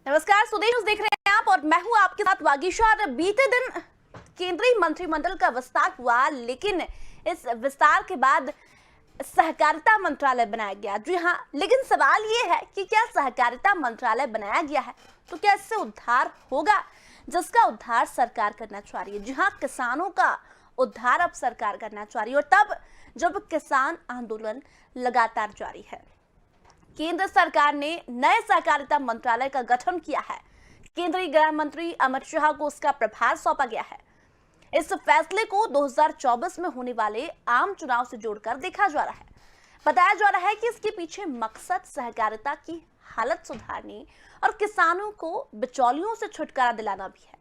नमस्कार, सुदेश न्यूज़ देख रहे हैं आप और मैं हूं आपके साथ वागीशा। और बीते दिन केंद्रीय मंत्रिमंडल का विस्तार हुआ, लेकिन इस विस्तार के बाद सहकारिता मंत्रालय बनाया गया। जी हां, लेकिन सवाल ये है कि क्या सहकारिता मंत्रालय बनाया गया है तो क्या इससे उद्धार होगा, जिसका उद्धार सरकार करना चाह रही है। जी हां, किसानों का उद्धार अब सरकार करना चाह रही है, और तब जब किसान आंदोलन लगातार जारी है। केंद्र सरकार ने नए सहकारिता मंत्रालय का गठन किया है। केंद्रीय गृह मंत्री अमित शाह को उसका प्रभार सौंपा गया है। इस फैसले को 2024 में होने वाले आम चुनाव से जोड़कर देखा जा रहा है। बताया जा रहा है कि इसके पीछे मकसद सहकारिता की हालत सुधारने और किसानों को बिचौलियों से छुटकारा दिलाना भी है।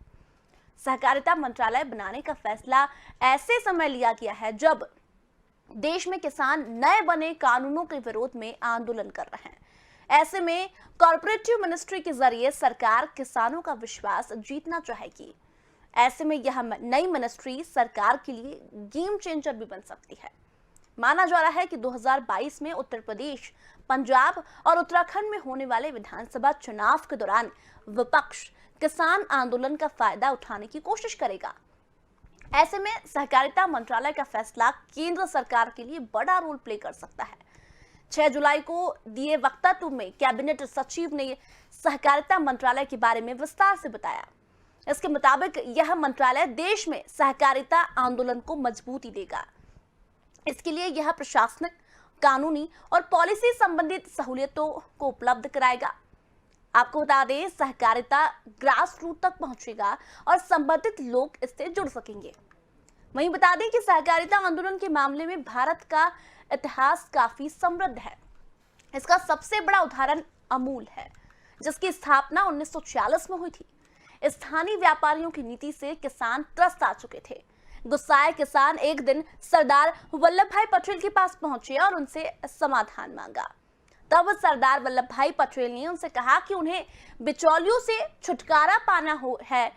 सहकारिता मंत्रालय बनाने का फैसला ऐसे समय लिया गया है जब देश में किसान नए बने कानूनों के विरोध में आंदोलन कर रहे हैं। ऐसे में कॉर्पोरेटिव मिनिस्ट्री के जरिए सरकार किसानों का विश्वास जीतना चाहेगी। ऐसे में यह नई मिनिस्ट्री सरकार के लिए गेम चेंजर भी बन सकती है। माना जा रहा है कि 2022 में उत्तर प्रदेश, पंजाब और उत्तराखंड में होने वाले विधानसभा चुनाव के दौरान विपक्ष किसान आंदोलन का फायदा उठाने की कोशिश करेगा। ऐसे में सहकारिता मंत्रालय का फैसला केंद्र सरकार के लिए बड़ा रोल प्ले कर सकता है। 6 जुलाई को दिए वक्तव्य में कैबिनेट सचिव ने सहकारिता मंत्रालय के बारे में विस्तार से बताया। इसके मुताबिक यह मंत्रालय देश में सहकारिता आंदोलन को मजबूती देगा। इसके लिए यह प्रशासनिक, कानूनी और पॉलिसी संबंधित सहूलियतों को उपलब्ध कराएगा। आपको बता दें, सहकारिता ग्रास रूट तक पहुंचेगा और संबंधित लोग इससे जुड़ सकेंगे। वहीं बता दें कि सहकारिता आंदोलन के मामले में भारत का इतिहास काफी समृद्ध है। इसका सबसे बड़ा उदाहरण अमूल है, जिसकी स्थापना 1946 में हुई थी। स्थानीय व्यापारियों की नीति से किसान त्रस्त आ चुके थे। गुस्साए किसान एक दिन सरदार वल्लभ भाई पटेल के पास पहुंचे और उनसे समाधान मांगा। तब सरदार वल्लभ भाई पटेल ने उनसे कहा कि उन्हें बिचौलियों से छुटकारा पाना है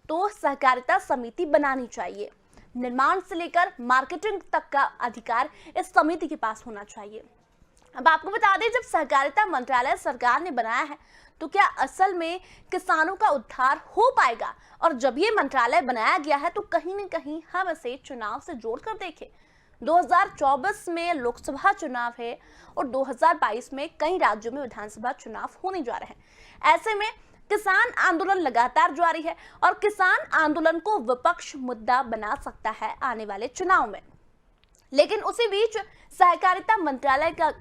तो सहकारिता समिति बनानी चाहिए। निर्माण से लेकर मार्केटिंग तक का अधिकार इस समिति के पास होना चाहिए। अब आपको बता दें, जब सहकारिता मंत्रालय सरकार ने बनाया है तो क्या असल में किसानों का उद्धार हो पाएगा? और जब ये मंत्रालय बनाया गया है तो कहीं न कहीं हम इसे चुनाव से जोड़कर देखें। 2024 में लोकसभा चुनाव है और 2022 में कई राज्यों में विधानसभा चुनाव होने जा रहे हैं। ऐसे में किसान आंदोलन लगातार जारी है और किसान आंदोलन को विपक्ष मुद्दा बना सकता है आने वाले चुनाव में। लेकिन उसी बीच सहकारिता मंत्रालय का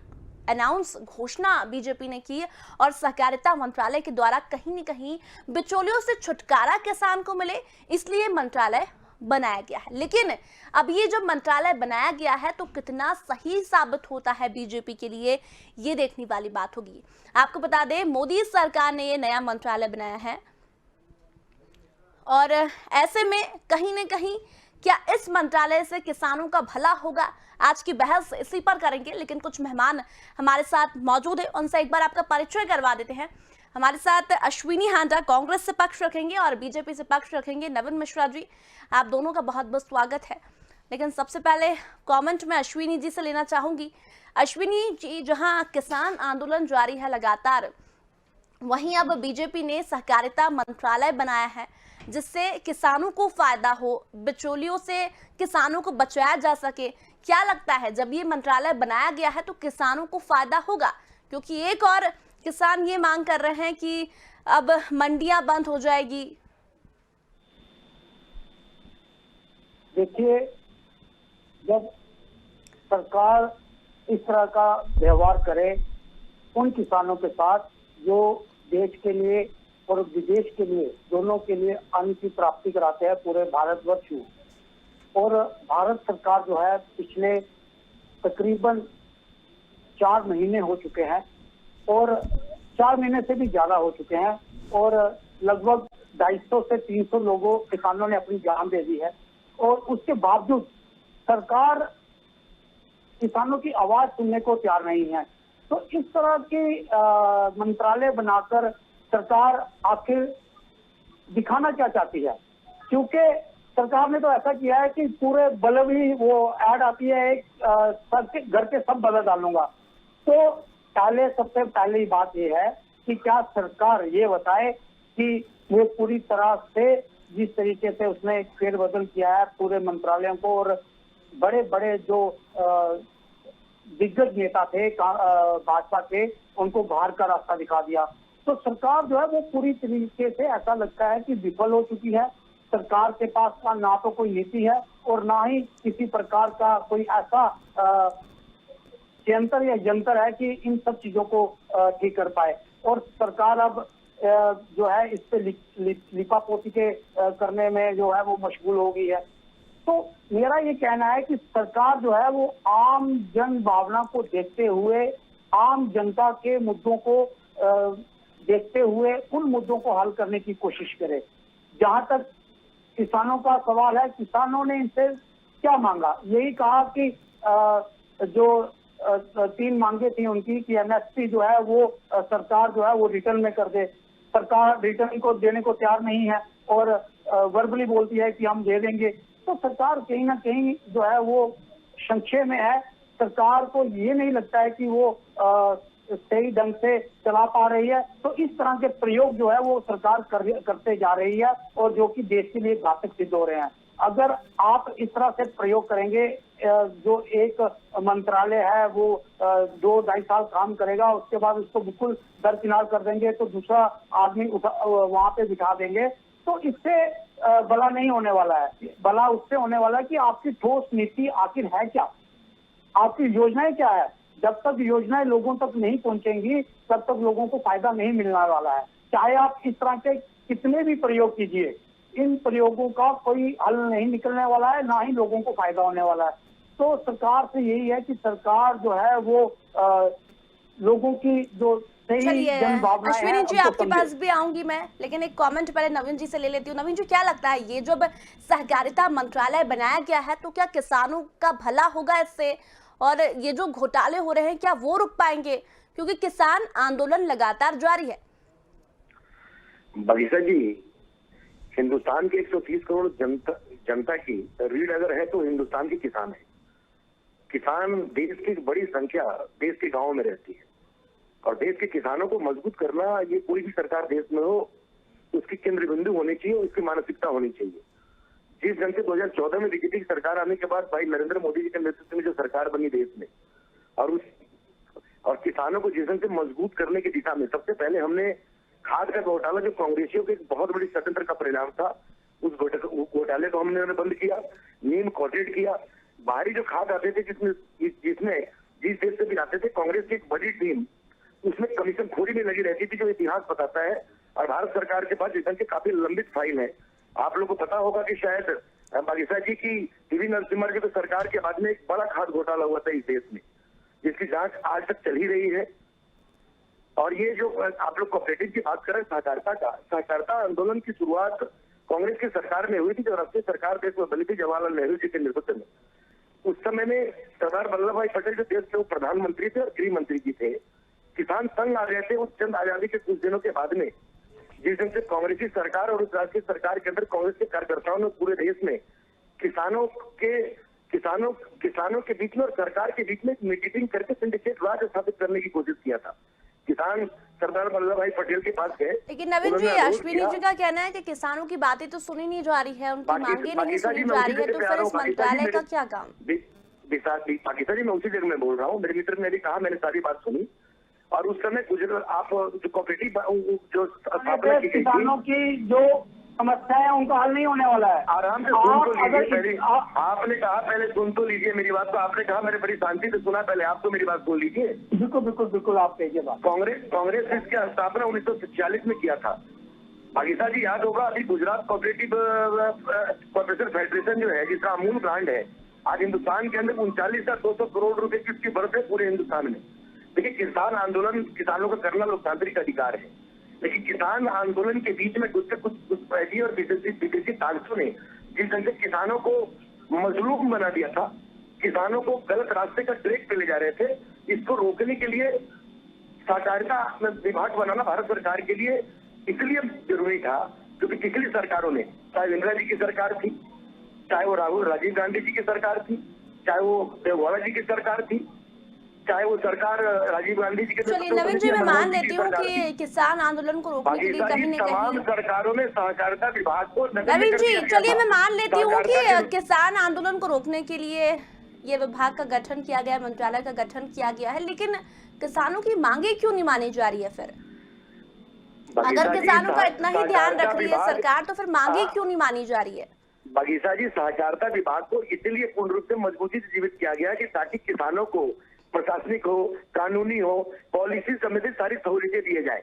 अनाउंस घोषणा बीजेपी ने की और सहकारिता मंत्रालय के द्वारा कहीं न कहीं बिचौलियों से छुटकारा किसान को मिले, इसलिए मंत्रालय बनाया गया है। लेकिन अब ये जब मंत्रालय बनाया गया है तो कितना सही साबित होता है बीजेपी के लिए, ये देखने वाली बात होगी। आपको बता दें, मोदी सरकार ने ये नया मंत्रालय बनाया है और ऐसे में कहीं न कहीं क्या इस मंत्रालय से किसानों का भला होगा? आज की बहस इसी पर करेंगे, लेकिन कुछ मेहमान हमारे साथ मौजूद है, उनसे एक बार आपका परिचय करवा देते हैं। हमारे साथ अश्विनी हांडा कांग्रेस से पक्ष रखेंगे और बीजेपी से पक्ष रखेंगे नवीन मिश्रा जी। आप दोनों का बहुत बहुत स्वागत है। लेकिन सबसे पहले कमेंट में अश्विनी जी से लेना चाहूंगी। अश्विनी जी, जहां किसान आंदोलन जारी है लगातार, वहीं अब बीजेपी ने सहकारिता मंत्रालय बनाया है जिससे किसानों को फायदा हो, बिचौलियों से किसानों को बचाया जा सके। क्या लगता है, जब ये मंत्रालय बनाया गया है तो किसानों को फायदा होगा? क्योंकि एक और किसान ये मांग कर रहे हैं कि अब मंडियां बंद हो जाएगी। देखिए, जब सरकार इस तरह का व्यवहार करे उन किसानों के साथ जो देश के लिए और विदेश के लिए, दोनों के लिए अन्न की प्राप्ति कराते हैं पूरे भारतवर्ष में, और भारत सरकार जो है पिछले तकरीबन 4 महीने हो चुके हैं और 4 महीने से भी ज्यादा हो चुके हैं और लगभग 250 से 300 लोगों किसानों ने अपनी जान दे दी है, और उसके बावजूद सरकार किसानों की आवाज सुनने को तैयार नहीं है। तो इस तरह की मंत्रालय बनाकर सरकार आखिर दिखाना क्या चाहती है? क्योंकि सरकार ने तो ऐसा किया है कि पूरे बल्ब ही, वो ऐड आती है एक सबके घर के सब बल्ब डालूंगा। तो सबसे पहली बात यह है कि क्या सरकार ये बताए कि वो पूरी तरह से जिस तरीके से उसने फेरबदल किया है पूरे मंत्रालयों को और बड़े बड़े जो दिग्गज नेता थे भाजपा के, उनको बाहर का रास्ता दिखा दिया। तो सरकार जो है वो पूरी तरीके से ऐसा लगता है कि विफल हो चुकी है। सरकार के पास का ना तो कोई नीति है और ना ही किसी प्रकार का कोई ऐसा यंत्र या यंत्र है कि इन सब चीजों को ठीक कर पाए। और सरकार अब जो है इस पे लिपापोती के करने में जो है वो मशगूल हो गई है। तो मेरा ये कहना है कि सरकार जो है वो आम जन भावना को देखते हुए, आम जनता के मुद्दों को देखते हुए उन मुद्दों को हल करने की कोशिश करे। जहां तक किसानों का सवाल है, किसानों ने इनसे क्या मांगा? यही कहा कि जो 3 मांगे थी उनकी कि एमएसपी जो है वो सरकार जो है वो रिटर्न में कर दे। सरकार रिटर्न को देने को तैयार नहीं है और वर्बली बोलती है कि हम दे देंगे। तो सरकार कहीं ना कहीं जो है वो संशय में है। सरकार को ये नहीं लगता है कि वो सही ढंग से चला पा रही है। तो इस तरह के प्रयोग जो है वो सरकार करते जा रही है और जो कि देश के लिए घातक सिद्ध हो रहे हैं। अगर आप इस तरह से प्रयोग करेंगे, जो एक मंत्रालय है वो 2-2.5 साल काम करेगा, उसके बाद उसको बिल्कुल दरकिनार कर देंगे तो दूसरा आदमी वहां पे बिठा देंगे, तो इससे भला नहीं होने वाला है। भला उससे होने वाला है कि आपकी ठोस नीति आखिर है क्या, आपकी योजनाएं क्या है। जब तक योजनाएं लोगों तक नहीं पहुंचेंगी तब तक लोगों को फायदा नहीं मिलने वाला है। चाहे आप इस तरह के कितने भी प्रयोग कीजिए, इन प्रयोगों का कोई हल नहीं निकलने वाला है, ना ही लोगों को फायदा होने वाला है। तो सरकार से यही है कि सरकार जो है वो लोगों की जो सही जनभावना है। अश्विनी जी आपके पास भी आऊंगी मैं, लेकिन एक कमेंट पहले नवीन जी से ले लेती हूँ। नवीन जी क्या लगता है, ये जब सहकारिता मंत्रालय बनाया गया है तो क्या किसानों का भला होगा इससे, और ये जो घोटाले हो रहे हैं क्या वो रुक पाएंगे, क्योंकि किसान आंदोलन लगातार जारी है? बगीचा जी, हिंदुस्तान के 130 करोड़ जनता की रीढ़ अगर है तो हिंदुस्तान के किसान है। किसान देश की बड़ी संख्या देश के गांव में रहती है और देश के किसानों को मजबूत करना, ये कोई भी सरकार देश में हो उसकी केंद्र बिंदु होनी चाहिए, उसकी मानसिकता होनी चाहिए। जिस ढंग से 2014 में बीजेपी की सरकार आने के बाद भाई नरेंद्र मोदी जी के नेतृत्व में जो सरकार बनी देश में, और किसानों को जिस ढंग से मजबूत करने की दिशा में सबसे पहले हमने खाद का घोटाला जो कांग्रेसियों के एक बहुत बड़ी षड्यंत्र का परिणाम था, उस घोटाले को हमने बंद किया, नीम कोटेड किया। बाहरी जो खाद आते थे जिसमें जिस देश से भी आते थे, कांग्रेस की एक बड़ी टीम उसमें कमीशन खोरी में लगी रहती थी, जो इतिहास बताता है। और भारत सरकार के पास इस ढंग की काफी लंबित फाइल है। आप लोगों को पता होगा कि शायद बागीसा जी की टीवी नरसिम्हा जी की सरकार के बाद में एक बड़ा खाद घोटाला हुआ था इस देश में, जिसकी जांच आज तक चल ही रही है। और ये जो आप लोग कोऑपरेटिव की बात करें, सहकारिता आंदोलन की शुरुआत कांग्रेस की सरकार में हुई थी, जब राष्ट्रीय सरकार देश में बनी थी जवाहरलाल नेहरू जी के नेतृत्व में। उस समय में सरदार वल्लभ भाई पटेल जो देश के प्रधानमंत्री थे और गृह मंत्री जी थे, किसान तंग आ गए थे उस चंद आजादी के कुछ दिनों के बाद में, जिस दिन से कांग्रेसी सरकार और उस राष्ट्रीय सरकार के अंदर कांग्रेस के कार्यकर्ताओं ने पूरे देश में किसानों के बीच में और सरकार के बीच में मीटिंग करके सिंडिकेट राज स्थापित करने की कोशिश किया था। किसान सरदार वल्लभ भाई पटेल के पास गए। लेकिन नवीन जी, अश्विनी जी का कहना है कि किसानों की बातें तो सुनी नहीं जा रही है, उनकी मांगे नहीं सुनी जा रही है, तो फिर इस मंत्रालय का क्या काम? पाकिस्तान जी, मैं उसी जगह में बोल रहा हूँ। मेरे मित्र ने भी कहा, मैंने सारी बात सुनी। और उस समय गुजरात आप जो कोऑपरेटिव जो स्थापना की गई, किसानों की जो समस्या है उनका हल नहीं होने वाला है। आराम से सुन तो लीजिए पहले। आपने कहा पहले सुन तो लीजिए मेरी बात, तो आपने कहा मैंने बड़ी शांति से सुना, पहले आप तो मेरी बात सुन लीजिए। बिल्कुल बिल्कुल बिल्कुल, आप कहिए बात। कांग्रेस ने इसकी स्थापना 1946 में किया था। बागीसा जी याद होगा, अभी गुजरात कोऑपरेशन फेडरेशन जो है, जिसका अमूल ब्रांड है, आज हिंदुस्तान के अंदर 39,200 करोड़ रुपए की उसकी बढ़त है पूरे हिंदुस्तान में। देखिए, किसान आंदोलन किसानों का करना लोकतांत्रिक अधिकार है, लेकिन किसान आंदोलन के बीच में कुछ ऐसी और विदेशी ताकतों ने जिस ढंग से किसानों को मजलूम बना दिया था, किसानों को गलत रास्ते का ट्रैक पे ले जा रहे थे, इसको रोकने के लिए सहकारिता विभाग बनाना भारत सरकार के लिए इसलिए जरूरी था क्योंकि पिछली सरकारों ने, चाहे इंदिरा जी की सरकार थी, चाहे वो राजीव गांधी जी की सरकार थी, चाहे वो देवेगौड़ा जी की सरकार थी, चाहे वो सरकार राजीव गांधी जी के चलिए नवीन जी, मैं मान लेती हूँ कि किसान आंदोलन को रोकने के लिए कहीं न तमाम कहीं, सरकारों ने सहकारिता विभाग को नवीन जी चलिए मैं मान लेती हूँ कि किसान आंदोलन को रोकने के लिए ये विभाग का गठन किया गया, मंत्रालय का गठन किया गया है, लेकिन किसानों की मांगे क्यों नहीं मानी जा रही है? फिर अगर किसानों का इतना ही ध्यान रख रही है सरकार, तो फिर मांगे क्यों नहीं मानी जा रही है? बगीचा जी, सहकारिता विभाग को इसलिए पूर्ण रूप से मजबूती से जीवित किया गया कि ताकि किसानों को प्रशासनिक हो, कानूनी हो, पॉलिसी संबंधित सारी सहूलियतें दिए जाए।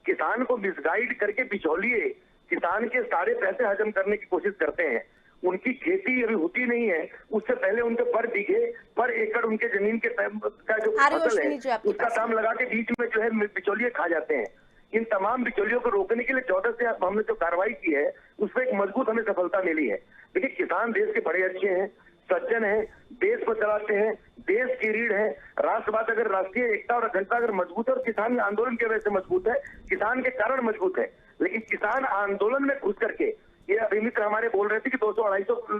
किसान को मिसगाइड करके बिचौलिए किसान के सारे पैसे हजम करने की कोशिश करते हैं। उनकी खेती अभी होती नहीं है, उससे पहले उनके पर बीघे पर एकड़ उनके जमीन के का जो फसल है उसका दाम लगा के बीच में जो है बिचौलिए खा जाते हैं। इन तमाम बिचौलियों को रोकने के लिए 14 से हमने जो कार्रवाई की है उसमें एक मजबूत हमें सफलता मिली है। देखिए, किसान देश के बड़े अच्छे हैं, सज्जन हैं, देश को चलाते हैं, देश की रीढ़ है। राष्ट्रवाद अगर राष्ट्रीय एकता और अखंडता अगर मजबूत है और किसान आंदोलन की वजह से मजबूत है, किसान के कारण मजबूत है। लेकिन किसान आंदोलन में घुस करके, ये अभी मित्र हमारे बोल रहे थे कि 200-250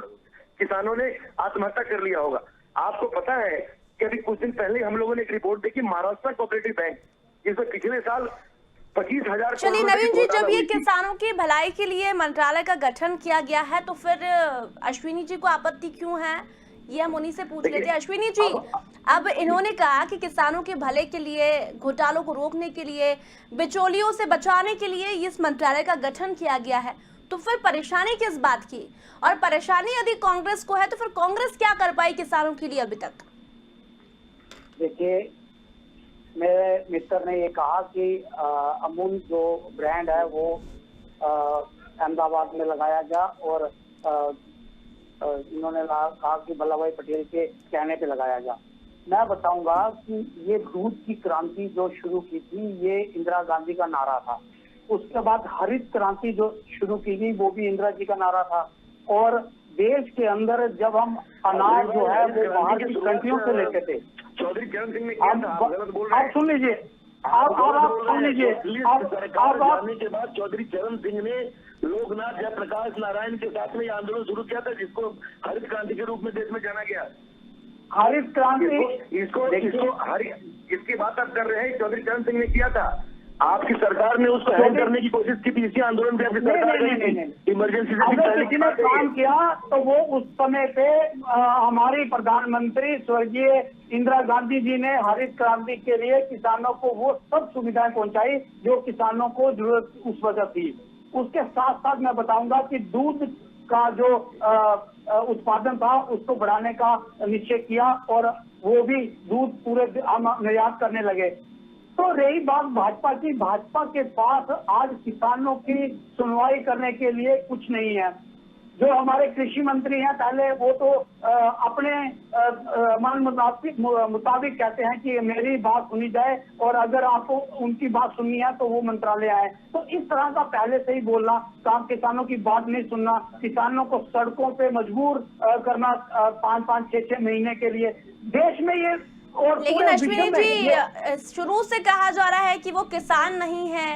किसानों ने आत्महत्या कर लिया होगा। आपको पता है कि अभी कुछ दिन पहले हम लोगों ने एक रिपोर्ट देखी महाराष्ट्र कोऑपरेटिव बैंक, जिसमें पिछले साल 25,000। चलिए नवीन जी, जब ये किसानों की भलाई के लिए मंत्रालय का गठन किया गया है तो फिर अश्विनी जी को आपत्ति क्यों है, ये हम उन्हीं से पूछ लेते हैं। अश्विनी जी, अब इन्होंने कहा कि किसानों के भले के लिए, घोटालों को रोकने के लिए, बिचौलियों से बचाने के लिए इस मंत्रालय का गठन किया गया है, तो फिर परेशानी किस बात की? और परेशानी यदि कांग्रेस को है तो फिर कांग्रेस क्या कर पाई किसानों के लिए अभी तक? देखिए, मेरे मित्र ने ये कहा कि अमूल जो ब्रांड है वो अहमदाबाद में लगाया गया और इन्होंने कहा कि वल्लभ भाई पटेल के कहने पे लगाया गया। मैं बताऊंगा कि ये दूध की क्रांति जो शुरू की थी ये इंदिरा गांधी का नारा था। उसके बाद हरित क्रांति जो शुरू की गई वो भी इंदिरा जी का नारा था। और देश के अंदर जब हम अनाज जो है वो बाहर की कंट्रियों से लेते थे, चौधरी चरण सिंह ने किया था, आप गलत बोल रहे हैं। आप सुन लीजिए, आप सुन लीजिए। सरकार जाने के बाद चौधरी चरण सिंह ने लोकनाथ जयप्रकाश नारायण के साथ में आंदोलन शुरू किया था, जिसको हरित क्रांति के रूप में देश में जाना गया। हरित क्रांति इसकी बात आप कर रहे हैं, चौधरी चरण सिंह ने किया था। आपकी सरकार ने उसको हैंड करने की कोशिश की थी, इसी आंदोलन पे आपकी सरकार इमरजेंसी से किसी ने काम किया तो वो उस समय पे हमारी प्रधानमंत्री स्वर्गीय इंदिरा गांधी जी ने हरित क्रांति के लिए किसानों को वो सब सुविधाएं पहुंचाई जो किसानों को जरूरत उस वजह थी। उसके साथ साथ मैं बताऊंगा कि दूध का जो उत्पादन था उसको बढ़ाने का निश्चय किया और वो भी दूध पूरे हम निर्यात करने लगे। तो रही बात भाजपा की, भाजपा के पास आज किसानों की सुनवाई करने के लिए कुछ नहीं है। जो हमारे कृषि मंत्री हैं पहले वो तो अपने मन मुताबिक कहते हैं कि मेरी बात सुनी जाए और अगर आपको उनकी बात सुननी है तो वो मंत्रालय आए। तो इस तरह का पहले से ही बोलना, काम किसानों की बात नहीं सुनना, किसानों को सड़कों पे मजबूर करना 5-5, 6-6 महीने के लिए देश में ये। और लेकिन अश्विनी जी, शुरू से कहा जा रहा है कि वो किसान नहीं है,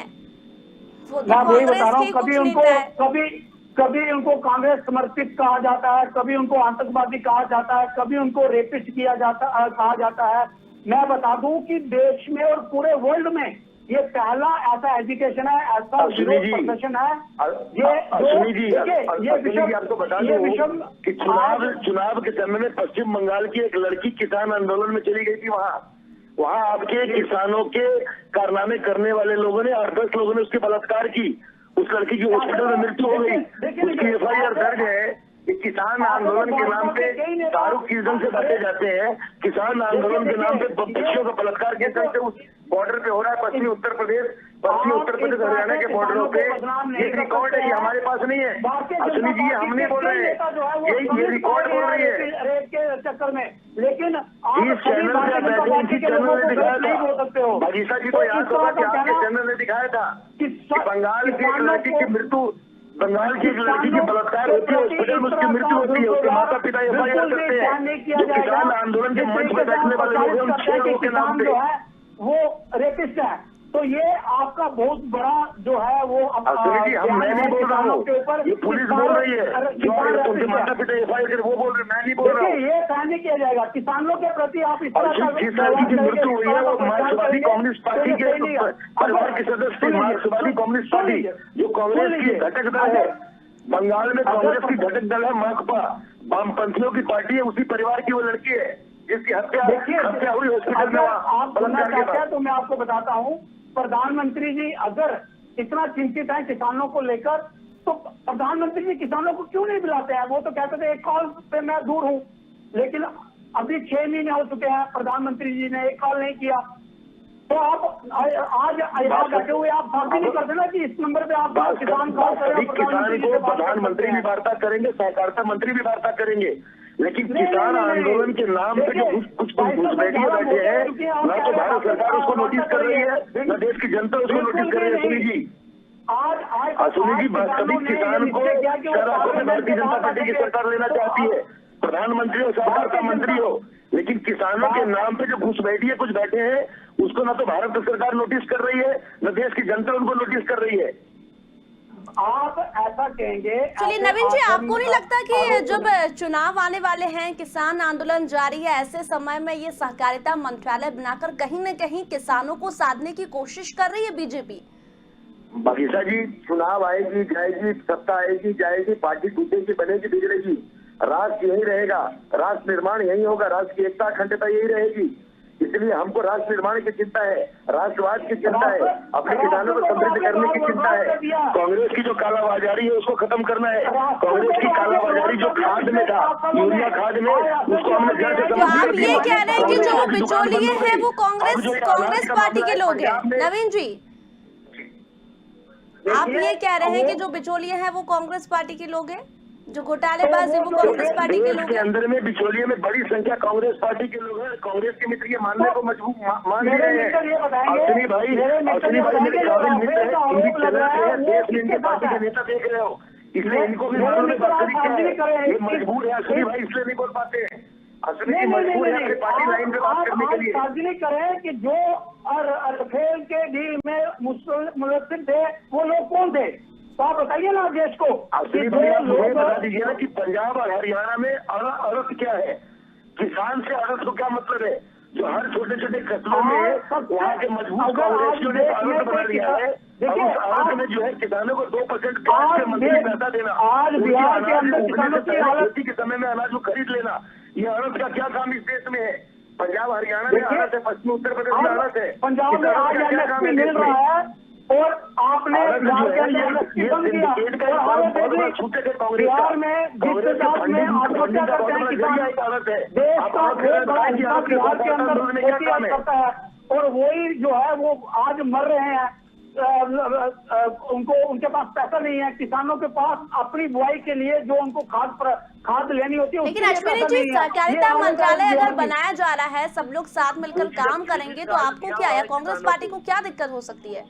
वो तो कांग्रेस के कुछ कभी उनको कांग्रेस समर्पित कहा जाता है, कभी उनको आतंकवादी कहा जाता है, कभी उनको रेपिस्ट कहा जाता है। मैं बता दूं कि देश में और पूरे वर्ल्ड में ये पहला ऐसा एजुकेशन है, ऐसा विरोध प्रदर्शन है। आपको बता दूं कि चुनाव के समय में पश्चिम बंगाल की एक लड़की किसान आंदोलन में चली गई थी। वहाँ आपके किसानों के कारनामे करने वाले लोगों ने 8-10 लोगों ने उसके बलात्कार की। उस लड़की की हॉस्पिटल में मृत्यु हो गई। उसकी FIR दर्ज है। किसान आंदोलन के नाम पे दारू कीर्तन से बचे जाते हैं, किसान आंदोलन के नाम पे बच्चियों का बलात्कार के चलते उस बॉर्डर पे हो रहा है। पश्चिमी उत्तर प्रदेश हरियाणा के बॉर्डरों पे ये रिकॉर्ड है, ये हमारे पास नहीं है। अश्विनी जी, हम नहीं बोल रहे हैं, ये रिकॉर्ड बोल रही है रेप के चक्कर में। लेकिन इस चैनल पे बैठे इसी चैनल ने दिखाया था, बगीचा जी को याद होगा कि आपके चैनल ने दिखाया था कि बंगाल की एक लड़की की मृत्यु, बंगाल की एक लड़की की बलात्कार होती है, हॉस्पिटल में उसकी मृत्यु होती है, उसके माता पिता FIR करते हैं। जो किसान आंदोलन के मंच पर बैठने वाले लोग हैं, उन 6 लोगों के नाम पे वो रेपिस्ट है। तो ये आपका बहुत बड़ा जो है वो सुनील जी, मैं नहीं बोल रहा हूँ, ये पुलिस बोल रही है, जो उनके माता पिता एफआईआर कर वो बोल रहे हैं, मैं नहीं बोल रहा हूँ। ये सहन नहीं किया जाएगा किसानों के प्रति। आप इस तरह का जिस लड़की की मृत्यु हुई है वो मार्क्सवादी कम्युनिस्ट पार्टी के परिवार के सदस्य थे। मार्क्सवादी कम्युनिस्ट पार्टी जो कांग्रेस की घटक दल है, बंगाल में कांग्रेस की घटक दल है माकपा, वामपंथियों की पार्टी है, उसी परिवार की वो लड़की है जिसकी हत्या हुई हॉस्पिटल में। आप सुनना चाहते हैं तो मैं आपको बताता हूँ, प्रधानमंत्री जी अगर इतना चिंतित है किसानों को लेकर तो प्रधानमंत्री जी किसानों को क्यों नहीं बुलाते हैं? वो तो कहते थे एक कॉल पे मैं दूर हूँ, लेकिन अभी 6 महीने हो चुके हैं, प्रधानमंत्री जी ने एक कॉल नहीं किया। तो आप आज यहाँ बैठे हुए आप बात नहीं करते ना कि इस नंबर पे आप किसान कॉल करें, किसान को प्रधानमंत्री भी वार्ता करेंगे, सहकारिता मंत्री भी वार्ता करेंगे, लेकिन किसान आंदोलन के नाम पे जो कुछ घुसपैठिए बैठे हैं, ना तो भारत सरकार उसको नोटिस कर रही है, न देश की जनता उसको नोटिस कर रही है। सुनील जी, सुनील जी, वास्तविक किसान को भारतीय जनता पार्टी की सरकार लेना चाहती है, प्रधानमंत्री हो, सहकारिता मंत्री हो, लेकिन किसानों के नाम पे जो घुसपैठिए कुछ बैठे हैं उसको ना तो भारत सरकार नोटिस कर रही है, न देश की जनता उनको नोटिस कर रही है। आप ऐसा कहेंगे। चलिए नवीन जी, आपको नहीं लगता कि जब चुनाव आने वाले हैं, किसान आंदोलन जारी है, ऐसे समय में ये सहकारिता मंत्रालय बनाकर कहीं न कहीं किसानों को साधने की कोशिश कर रही है बीजेपी? बगीचा जी, चुनाव आएगी जाएगी, सत्ता आएगी जाएगी, पार्टी टूटेगी बनेगी बिगड़ेगी, राष्ट्र यही रहेगा, राष्ट्र निर्माण यही होगा, राष्ट्र की एकता अखंडता यही रहेगी। इसलिए हमको राष्ट्र निर्माण की चिंता है, राष्ट्रवाद की चिंता है, अपने किसानों को समृद्ध करने की चिंता है। कांग्रेस की जो कालाबाजारी है उसको खत्म करना है। कांग्रेस की कालाबाजारी जो खाद में था, यूरिया खाद में, उसको हमने जड़ से तो आप ये कह रहे हैं कि जो बिचौलिए हैं वो कांग्रेस पार्टी के लोग हैं? नवीन जी, आप ये कह रहे हैं कि जो बिचौलिए हैं वो कांग्रेस पार्टी के लोग हैं, जो घोटालेबाज है वो कांग्रेस पार्टी के लोग हैं? अंदर में बिचौलिए में बड़ी संख्या कांग्रेस पार्टी के लोग हैं। कांग्रेस के मित्र ये मानने को मजबूर मान ही रहे हैं। अश्विनी भाई मेरे काबिल मित्र है, हिंदी चैनल पे देश में इनके पार्टी के नेता देख रहे हो, इसलिए इनको भी मालूम है क्या है, ये मजबूर है अश्विनी भाई, इसलिए नहीं बोल पाते हैं। अश्विनी जी मजबूर है अपनी पार्टी लाइन पे बात करने के लिए। सार्वजनिक करें कि जो राफेल के डील में मुलस्सिम थे वो लोग कौन थे, तो आप बताइए ना देश को। मुझे बता दीजिए ना कि पंजाब और हरियाणा में अड़स क्या है, किसान से अड़स को क्या मतलब है? जो हर छोटे छोटे कस्बों में वहाँ के मजबूत कांग्रेसियों ने अड़स बना दिया है, और उस अड़स में जो है किसानों को 2% काट के मंथली पैसा देना, आज बिहार के अंदर किसानों की हालत के समय में अनाज को खरीद लेना, ये अड़स का क्या काम इस देश में है? पंजाब हरियाणा में अड़स है, पश्चिमी उत्तर प्रदेश में अड़स है, पंजाब में आज एमएसपी मिल रहा है और आपने बिहार में जिस हिसाब में आत्महत्या करते हैं किसान, देश का बहुत बड़ा हिस्सा बिहार के अंदर करता है, और वही जो है वो आज मर रहे हैं। उनको उनके पास पैसा नहीं है, किसानों के पास अपनी बुआई के लिए जो उनको खाद लेनी होती है। लेकिन अश्विनी जी, सहकारिता मंत्रालय अगर बनाया जा रहा है, सब लोग साथ मिलकर काम करेंगे, तो आपको क्या है, कांग्रेस पार्टी को क्या दिक्कत हो सकती है?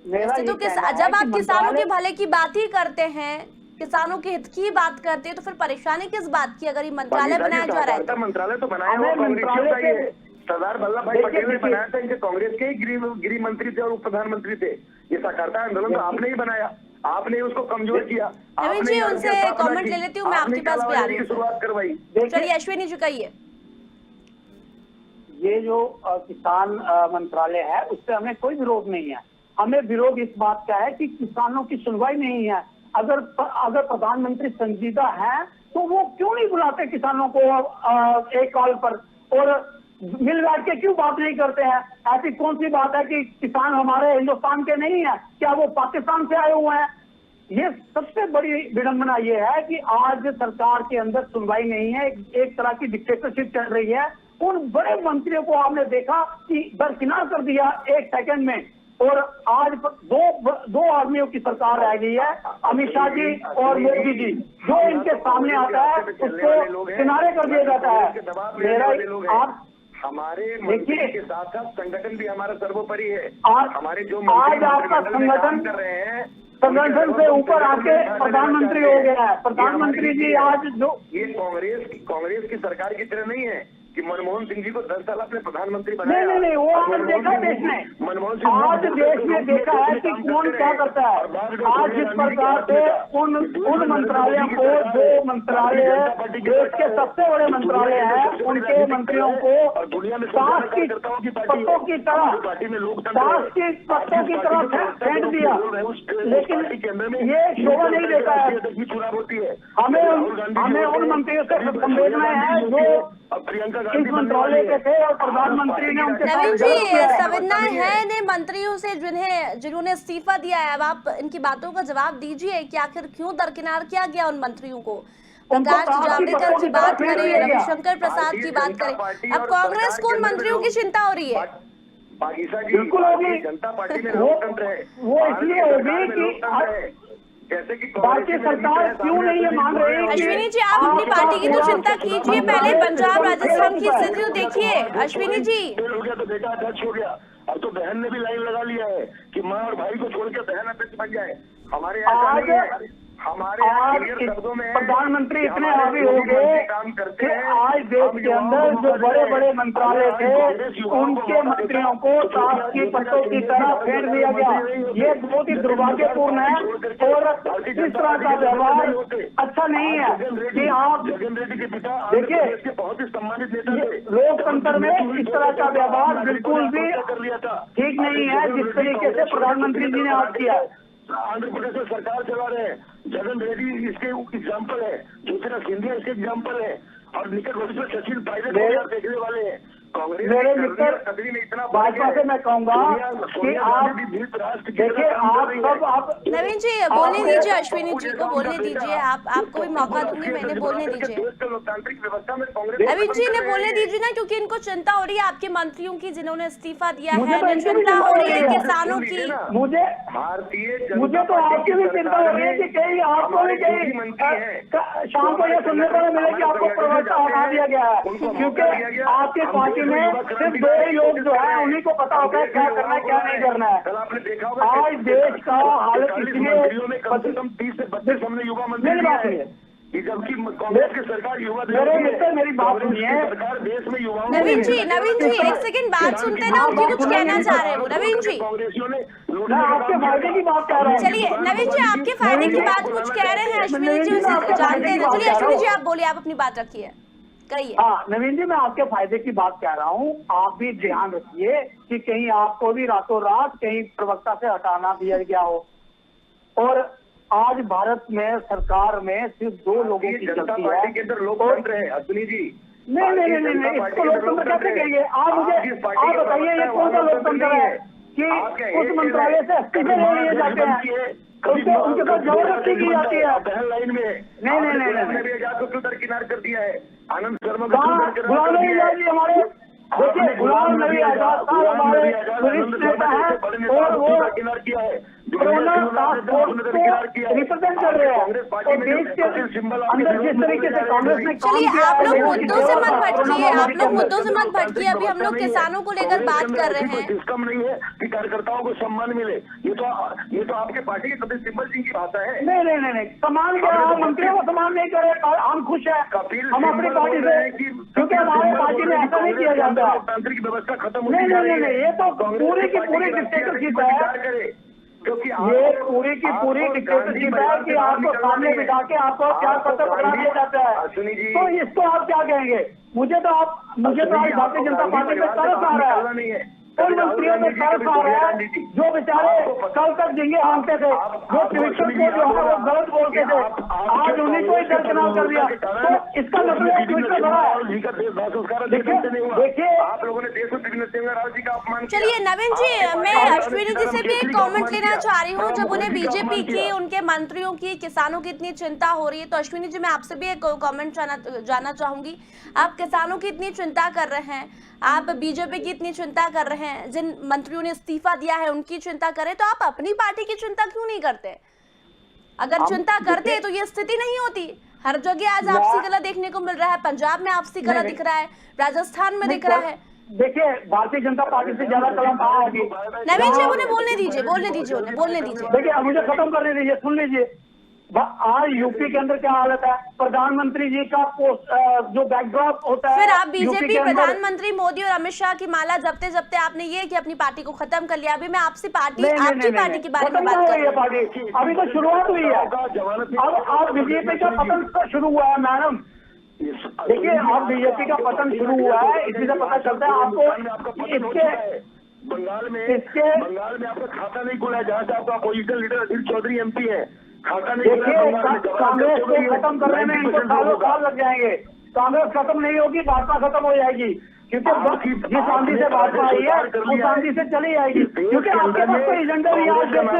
तो जब आप किसानों के भले की बात ही करते हैं, किसानों के हित की बात करते हैं, तो फिर परेशानी किस बात की अगर ये मंत्रालय बनाया जा रहा है? मंत्रालय तो बनाया हुआ कांग्रेसियों का ही है, सरदार वल्लभ भाई पटेल ने बनाया था, इनके कांग्रेस के ही गृह मंत्री थे और उप प्रधानमंत्री थे। ये सहकारिता आंदोलन तो आपने ही बनाया, आपने उसको कमजोर किया। नवीन जी, उनसे कमेंट ले लेती हूँ, मैं आपके पास भी आ रही हूँ, शुरुआत करवाई। चलिए अश्विनी जी कहिए। ये जो किसान मंत्रालय है उससे हमें कोई विरोध नहीं है, हमें विरोध इस बात का है कि किसानों की सुनवाई नहीं है। अगर प्रधानमंत्री संजीदा है तो वो क्यों नहीं बुलाते किसानों को एक कॉल पर, और मिल बैठ के क्यों बात नहीं करते हैं? ऐसी कौन सी बात है कि किसान हमारे हिंदुस्तान के नहीं है, क्या वो पाकिस्तान से आए हुए हैं? ये सबसे बड़ी विडंबना ये है कि आज सरकार के अंदर सुनवाई नहीं है, एक तरह की डिक्टेटरशिप चल रही है। उन बड़े मंत्रियों को आपने देखा कि दरकिनार कर दिया 1 सेकंड में, और आज दो आदमियों की सरकार रह गई है, अमित शाह जी और मोदी जी। जो इनके सामने आता है उसको किनारे कर दिया जाता है। मेरा आप हमारे मंत्री के साथ साथ संगठन भी हमारा सर्वोपरि है। हमारे जो आज आपका संगठन कर रहे हैं, संगठन से ऊपर आके प्रधानमंत्री हो गया है। प्रधानमंत्री जी आज जो ये कांग्रेस की सरकार की तरह नहीं है, कि मनमोहन सिंह जी को 10 साल आपने प्रधानमंत्री नहीं बनाया। नहीं नहीं, वो आज देखा देश में, आज देश में देखा है कि कौन क्या करता है। आज जिस प्रकार से उन मंत्रालयों को, जो मंत्रालय देश के सबसे बड़े मंत्रालय हैं, उनके मंत्रियों को ताश की पत्तों की तरह फेंक दिया, लेकिन ये शोभा नहीं देता है। चुनाव होती है, हमें उन मंत्रियों से संवेदनाएं हैं जो प्रियंका इस मंत्रालय के थे और प्रधानमंत्री ने उनके नवीन साथ जी, संवेदनाएं हैं इन मंत्रियों से जिन्होंने इस्तीफा दिया है। अब आप इनकी बातों का जवाब दीजिए कि आखिर क्यों दरकिनार किया गया उन मंत्रियों को। प्रकाश जावड़ेकर की बात करें, रविशंकर प्रसाद की बात करें, अब कांग्रेस को उन मंत्रियों की चिंता हो रही है। बागीसा जी, बिल्कुल होगी, जनता पार्टी में लोकतंत्र है, वो इसलिए होगी कि जैसे कि भारतीय सरकार क्यों नहीं ये मान रही है। अश्विनी जी, आप अपनी पार्टी की तो चिंता कीजिए, पहले पंजाब राजस्थान की स्थिति तो देखिए। अश्विनी जी, हो गया तो बेटा अध्यक्ष हो गया, अब तो बहन ने भी लाइन लगा लिया है कि माँ और भाई को छोड़ के बहन अध्यक्ष बन जाए। हमारे यहाँ हमारे शब्दों में प्रधानमंत्री इतने हावी हो गए कि आज देश के अंदर जो बड़े बड़े मंत्रालय थे, उनके मंत्रियों को ताश की पत्तों की तरह फेंक दिया गया। ये बहुत ही दुर्भाग्यपूर्ण है और इस तरह का व्यवहार अच्छा नहीं है कि आप जगन रेड्डी के पिता देखिए, बहुत ही सम्मानित नेता थे। लोकतंत्र में इस तरह का व्यवहार बिल्कुल भी कर लिया था, ठीक नहीं है जिस तरीके से प्रधानमंत्री जी ने आज किया। आंध्र प्रदेश में सरकार चला रहे हैं, जगन रेड्डी इसके एग्जाम्पल है, ज्योतिरादित्य सिंधिया इसके एग्जाम्पल है, और निकट भविष्य में सचिन पायलट देखने वाले हैं। कांग्रेस मेरे मित्र कदरी में इतना भाजपा से मैं कहूंगा कि आप देखिए, आप नवीन जी बोलने दीजिए, अश्विनी जी को बोलने दीजिए, आपको भी मौका दूंगी, मैंने बोलने दीजिए। लोकतांत्रिक व्यवस्था में कांग्रेस नवीन जी ने बोलने दीजिए ना, क्योंकि इनको चिंता हो रही है आपके मंत्रियों की जिन्होंने इस्तीफा दिया है, इन्हें चिंता हो रही है किसानों की। मुझे तो आपकी भी चिंता हो रही है कि कहीं आपको भी कहीं शाम को ये सुनने को मिले कि आपको प्रवक्ता हटा दिया गया है, क्योंकि आपकी पार्टी में सिर्फ दो ही लोग जो है उन्हीं को पता होता है क्या करना है क्या नहीं करना है। आपने देखा होगा आज देश का हालत इसलिए कम से कम 30 से 32 हमने युवा मंत्री कि जबकि कांग्रेस की सरकार युवा मेरी बात सुनिए, सरकार देश में युवाओं। नवीन जी एक सेकंड बात सुनते हैं ना, उनकी कुछ कहना चाह रहे हैं वो। नवीन जी कांग्रेसियों ने आपके फायदे की बात कह रहे हैं। चलिए नवीन जी, आपके फायदे की बात कुछ कह रहे हैं, अश्विनी जी उसे जानते हैं। चलिए अश्विनी जी आप बोलिए, आप अपनी बात रखिए, कहिए। हाँ नवीन जी, मैं आपके फायदे की बात कह रहा हूँ। आप भी ध्यान रखिए कि कहीं आपको भी रातों रात कहीं प्रवक्ता से हटाना दिया गया हो। और आज भारत में सरकार में सिर्फ दो लोगों की गलती है। के अंदर लोकतंत्र है अश्विनी जी। नहीं, इसको लोकतंत्र कैसे कहेंगे आप? मुझे आप बताइए, ये कौन सा लोकतंत्र है कि उस मंत्रालय से इस्तीफे ले लिए जाते हैं, उनके साथ जबरदस्ती की जाती है? पहल लाइन में नहीं, आजाद को क्यों दरकिनार कर दिया है? आनंद शर्मा गुलाम नबी आजाद जी हमारे, देखिए गुलाम नबी आजाद साहब हमारे वरिष्ठ नेता है और वो कोरोना टास्क फोर्स को रिप्रेजेंट कर रहे हैं। और देश के अंदर जिस तरीके से कांग्रेस ने चलिए आप लोग मुद्दों से मत भटकिए, आप लोग मुद्दों से मत भटकिए। अभी हम लोग किसानों को लेकर बात कर रहे हैं। कम नहीं है कि कार्यकर्ताओं को सम्मान मिले, ये तो आपके पार्टी के कपिल सिब्बल सिंह की भाषा है। नहीं, सम्मान क्या? मंत्रियों को सम्मान नहीं करे, हम खुश है हम अपनी पार्टी से, क्योंकि हमारे पार्टी में ऐसा नहीं किया जाता। लोकतांत्रिक व्यवस्था खत्म नहीं, ये तो पूरी की पूरी डिक्टेटरशिप है, क्योंकि ये पूरी की पूरी डिक्टेटरशिप है कि आपको सामने बिठा के आपको चार पत्र पकड़ा दिया जाता है। तो इसको आप क्या कहेंगे? मुझे तो आज भारतीय जनता पार्टी में तरस आ रहा है, उन मंत्रियों में तरस आ रहा है जो बेचारे कल तक झींगे हाँकते थे, जो ट्विटर को जो है वो गलत बोलते थे, आज उन्हीं को ही दरकिनार कर दिया। तो इसका मतलब ट्विटर बड़ा है। देखिए आप लोगों ने देश में राव जी का अपमान। चलिए नवीन जी, मैं अश्विनी जी से भी एक कमेंट लेना चाह रही हूँ। जब उन्हें बीजेपी की, उनके मंत्रियों की, किसानों की इतनी चिंता हो रही है, तो अश्विनी जी मैं आपसे भी एक कमेंट जानना चाहूंगी। आप किसानों की इतनी चिंता कर रहे हैं, आप बीजेपी की इतनी चिंता कर रहे हैं, जिन मंत्रियों ने इस्तीफा दिया है उनकी चिंता करें, तो आप अपनी पार्टी की चिंता क्यों नहीं करते? अगर चिंता करते तो ये स्थिति नहीं होती। हर जगह आज आपसी गला देखने को मिल रहा है, पंजाब में आपसी गला दिख रहा है, राजस्थान में दिख रहा है। देखिए भारतीय जनता पार्टी से ज्यादा कलम कहाँ होगी? नवीन जी उन्हें बोलने दीजिए, बोलने दीजिए। देखिए मुझे खत्म करने दीजिए, सुन लीजिए। आज यूपी के अंदर क्या हालत है, प्रधानमंत्री जी का जो बैकड्रॉप होता है, फिर आप यूपी बीजेपी के अंदर प्रधानमंत्री मोदी और अमित शाह की माला जपते जपते आपने ये कि अपनी पार्टी को खत्म कर लिया। अभी मैं आपसे नहीं, नहीं, आपकी नहीं, पार्टी नहीं, के बारे में खत्म बात नहीं कर हुई रही है हूँ। पार्टी, अभी तो शुरुआत हुई है। अब बीजेपी का पतन शुरू हुआ है मैडम। देखिए, अब बीजेपी का पतन शुरू हुआ है, इसी से पता चलता है आपको। इसके बंगाल में आपका खाता नहीं खुला है, जहाँ से आपका अपोजिशन लीडर अधीर चौधरी एमपी है, खाता नहीं खुला है। देखिए, कांग्रेस को खत्म करने में इनको सालों साल लग जाएंगे। कांग्रेस खत्म नहीं होगी, भाजपा खत्म हो जाएगी, क्योंकि जिस आंधी से भाजपा आई है उस आंधी से चली जाएगी। क्योंकि आपके पास कोई एजेंडा नहीं है,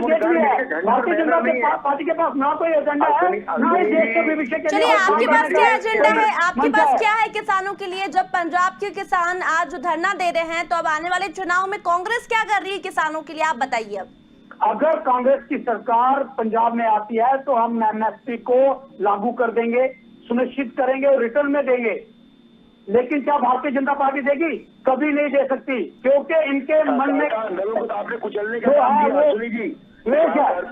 देश भी है। भारतीय जनता पार्टी के पास ना कोई एजेंडा है, ना ही देश के भविष्य के लिए। चलिए, आपके पास क्या एजेंडा है? आपके पास क्या है किसानों के लिए? जब पंजाब के किसान आज धरना दे रहे हैं, तो अब आने वाले चुनाव में कांग्रेस क्या कर रही है किसानों के लिए, आप बताइए। अब अगर कांग्रेस की सरकार पंजाब में आती है तो हम एमएसपी को लागू कर देंगे, सुनिश्चित करेंगे और रिटर्न में देंगे। लेकिन क्या भारतीय जनता पार्टी देगी? कभी नहीं दे सकती, क्योंकि इनके मन में आपने कुचलने का काम किया सुनी जी।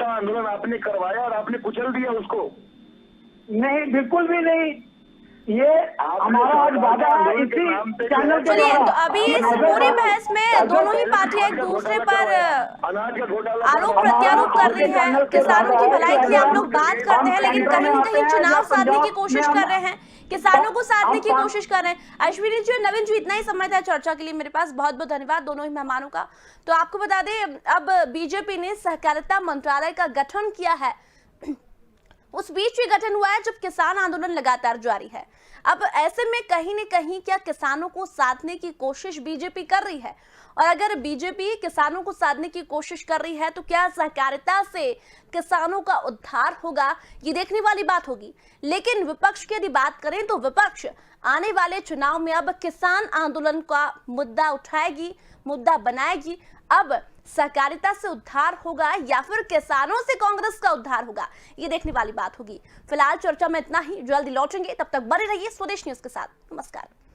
आंदोलन आपने करवाया और आपने कुचल दिया उसको। नहीं, बिल्कुल भी नहीं। ये हमारा आज वादा है इसी चैनल के चलिए, द्वारा। तो अभी इस पूरी बहस में दोनों ही पार्टियां एक दूसरे पर आरोप प्रत्यारोप कर रही हैं। किसानों की भलाई की आप लोग बात करते हैं, लेकिन कहीं न कहीं चुनाव साधने की कोशिश कर रहे हैं, किसानों को साधने की कोशिश कर रहे हैं। अश्विनी जी और नवीन जी, इतना ही समय था चर्चा के लिए मेरे पास। बहुत बहुत धन्यवाद दोनों ही मेहमानों का। तो आपको बता दें, अब बीजेपी ने सहकारिता मंत्रालय का गठन किया है। उस बीच भी गठन हुआ है जब किसान आंदोलन लगातार जारी है। अब ऐसे में कहीं न कहीं क्या किसानों को साधने की कोशिश बीजेपी कर रही है? और अगर बीजेपी किसानों को साधने की कोशिश कर रही है, तो क्या सहकारिता से किसानों का उद्धार होगा? ये देखने वाली बात होगी। लेकिन विपक्ष की यदि बात करें तो विपक्ष आने वाले चुनाव में अब किसान आंदोलन का मुद्दा उठाएगी, मुद्दा बनाएगी। अब सहकारिता से उद्धार होगा या फिर किसानों से कांग्रेस का उद्धार होगा, ये देखने वाली बात होगी। फिलहाल चर्चा में इतना ही, जल्दी लौटेंगे, तब तक बने रहिए स्वदेश न्यूज के साथ। नमस्कार।